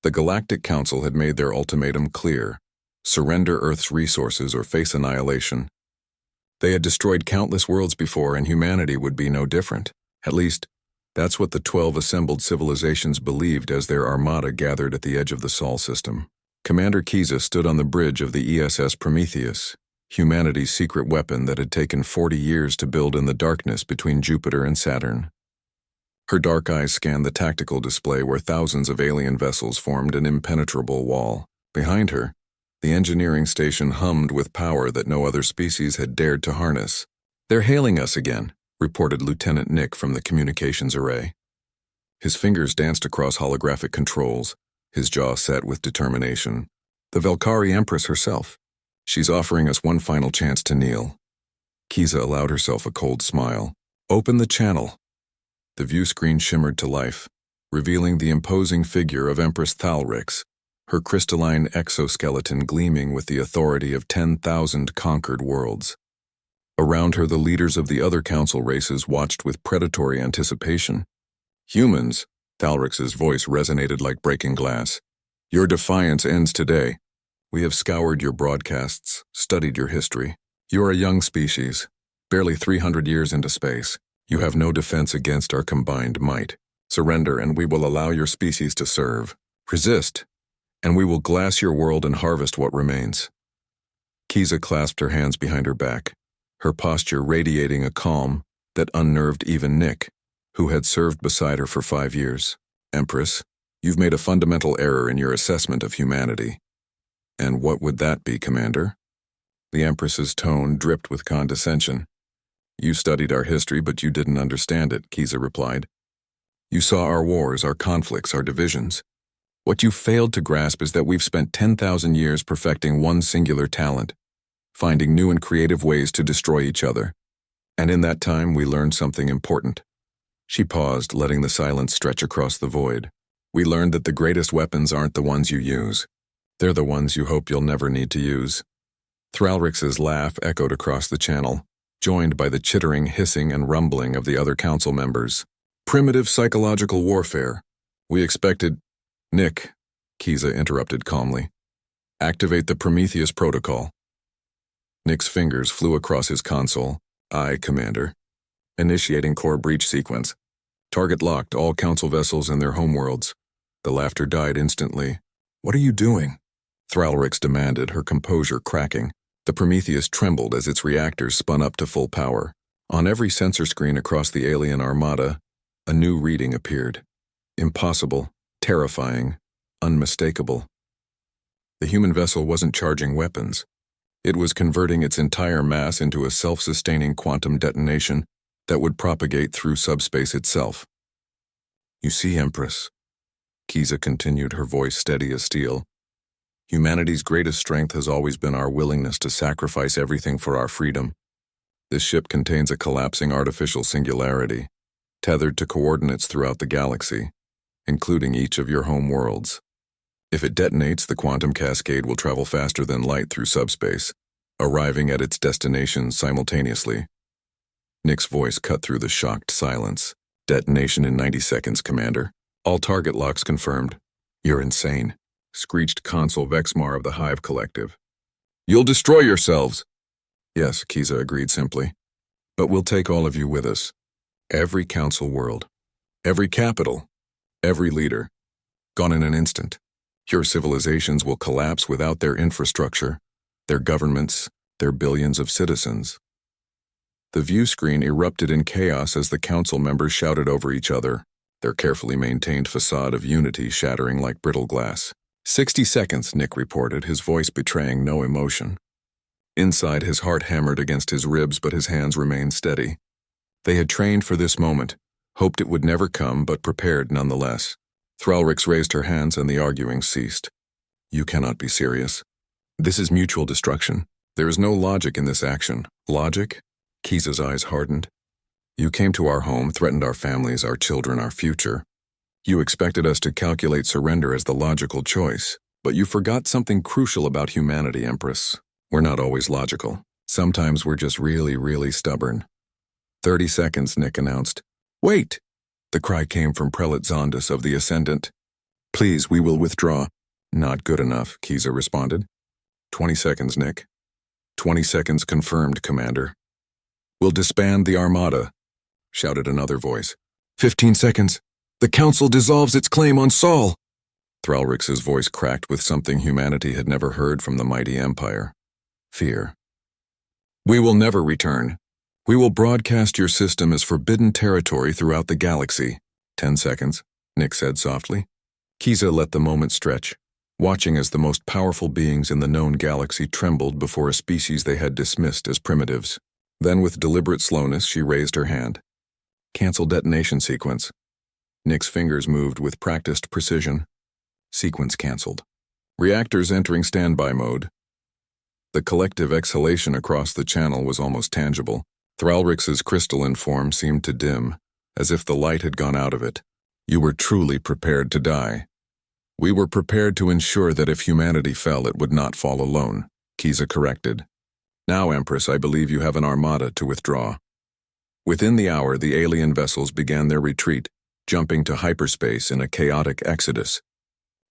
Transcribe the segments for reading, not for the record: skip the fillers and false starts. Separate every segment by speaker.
Speaker 1: The Galactic Council had made their ultimatum clear: surrender Earth's resources or face annihilation. They had destroyed countless worlds before, and humanity would be no different. At least, that's what the 12 assembled civilizations believed as their armada gathered at the edge of the Sol system. Commander Kiza stood on the bridge of the ESS Prometheus, humanity's secret weapon that had taken 40 years to build in the darkness between Jupiter and Saturn. Her dark eyes scanned the tactical display where thousands of alien vessels formed an impenetrable wall. Behind her, the engineering station hummed with power that no other species had dared to harness. "They're hailing us again," reported Lieutenant Nick from the communications array. His fingers danced across holographic controls, his jaw set with determination. "The Velkari Empress herself. She's offering us one final chance to kneel." Kiza allowed herself a cold smile. "Open the channel." The view screen shimmered to life, revealing the imposing figure of Empress Thalrix, her crystalline exoskeleton gleaming with the authority of 10,000 conquered worlds. Around her, the leaders of the other council races watched with predatory anticipation. "Humans," Thalrix's voice resonated like breaking glass, "your defiance ends today. We have scoured your broadcasts, studied your history. You are a young species, barely 300 years into space. You have no defense against our combined might. Surrender, and we will allow your species to serve. Resist, and we will glass your world and harvest what remains." Kiza clasped her hands behind her back, her posture radiating a calm that unnerved even Nick, who had served beside her for 5 years. "Empress, you've made a fundamental error in your assessment of humanity." "And what would that be, Commander?" The Empress's tone dripped with condescension. "You studied our history, but you didn't understand it," Kiza replied. "You saw our wars, our conflicts, our divisions. What you failed to grasp is that we've spent 10,000 years perfecting one singular talent, finding new and creative ways to destroy each other. And in that time, we learned something important." She paused, letting the silence stretch across the void. "We learned that the greatest weapons aren't the ones you use. They're the ones you hope you'll never need to use." Thalrix's laugh echoed across the channel, joined by the chittering, hissing, and rumbling of the other council members. "Primitive psychological warfare. We expected—" "Nick," Kiza interrupted calmly. "Activate the Prometheus protocol." Nick's fingers flew across his console. "Aye, Commander. Initiating core breach sequence. Target locked, all council vessels in their homeworlds." The laughter died instantly. "What are you doing?" Thalrix demanded, her composure cracking. The Prometheus trembled as its reactors spun up to full power. On every sensor screen across the alien armada, a new reading appeared. Impossible, terrifying, unmistakable. The human vessel wasn't charging weapons. It was converting its entire mass into a self-sustaining quantum detonation that would propagate through subspace itself. "You see, Empress," Kiza continued, her voice steady as steel, "humanity's greatest strength has always been our willingness to sacrifice everything for our freedom. This ship contains a collapsing artificial singularity, tethered to coordinates throughout the galaxy, including each of your home worlds. If it detonates, the quantum cascade will travel faster than light through subspace, arriving at its destination simultaneously." Nick's voice cut through the shocked silence. "Detonation in 90 seconds, Commander. All target locks confirmed." "You're insane," screeched Consul Vexmar of the Hive Collective. "You'll destroy yourselves." "Yes," Kiza agreed simply. "But we'll take all of you with us. Every council world, every capital, every leader. Gone in an instant. Your civilizations will collapse without their infrastructure, their governments, their billions of citizens." The view screen erupted in chaos as the council members shouted over each other, their carefully maintained facade of unity shattering like brittle glass. 60 seconds, Nick reported, his voice betraying no emotion. Inside, his heart hammered against his ribs, but his hands remained steady. They had trained for this moment, hoped it would never come, but prepared nonetheless. Thalrix raised her hands and the arguing ceased. "You cannot be serious. This is mutual destruction. There is no logic in this action." "Logic?" Kiza's eyes hardened. "You came to our home, threatened our families, our children, our future. You expected us to calculate surrender as the logical choice, but you forgot something crucial about humanity, Empress. We're not always logical. Sometimes we're just really, really stubborn." 30 seconds, Nick announced. "Wait!" The cry came from Prelate Zondas of the Ascendant. Please, we will withdraw. Not good enough, Kiza responded. 20 seconds, Nick. 20 seconds confirmed, Commander. We'll disband the Armada, shouted another voice. 15 seconds. The Council dissolves its claim on Sol. Thralrix's voice cracked with something humanity had never heard from the mighty Empire. Fear. We will never return. We will broadcast your system as forbidden territory throughout the galaxy. 10 seconds, Nick said softly. Kiza let the moment stretch, watching as the most powerful beings in the known galaxy trembled before a species they had dismissed as primitives. Then with deliberate slowness, she raised her hand. Cancel detonation sequence. Nick's fingers moved with practiced precision. Sequence canceled. Reactors entering standby mode. The collective exhalation across the channel was almost tangible. Thralrix's crystalline form seemed to dim, as if the light had gone out of it. You were truly prepared to die. We were prepared to ensure that if humanity fell, it would not fall alone, Kiza corrected. Now, Empress, I believe you have an armada to withdraw. Within the hour, the alien vessels began their retreat, jumping to hyperspace in a chaotic exodus.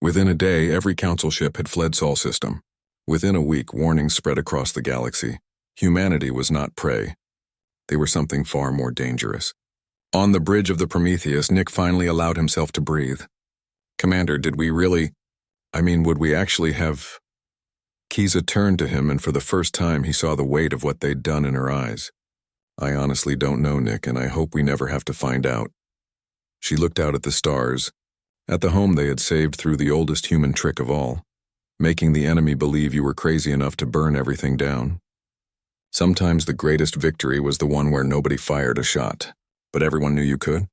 Speaker 1: Within a day, every Council ship had fled Sol system. Within a week, warnings spread across the galaxy. Humanity was not prey. They were something far more dangerous. On the bridge of the Prometheus, Nick finally allowed himself to breathe. Commander, would we actually have... Kiza turned to him, and for the first time he saw the weight of what they'd done in her eyes. I honestly don't know, Nick, and I hope we never have to find out. She looked out at the stars, at the home they had saved through the oldest human trick of all, making the enemy believe you were crazy enough to burn everything down. Sometimes the greatest victory was the one where nobody fired a shot, but everyone knew you could.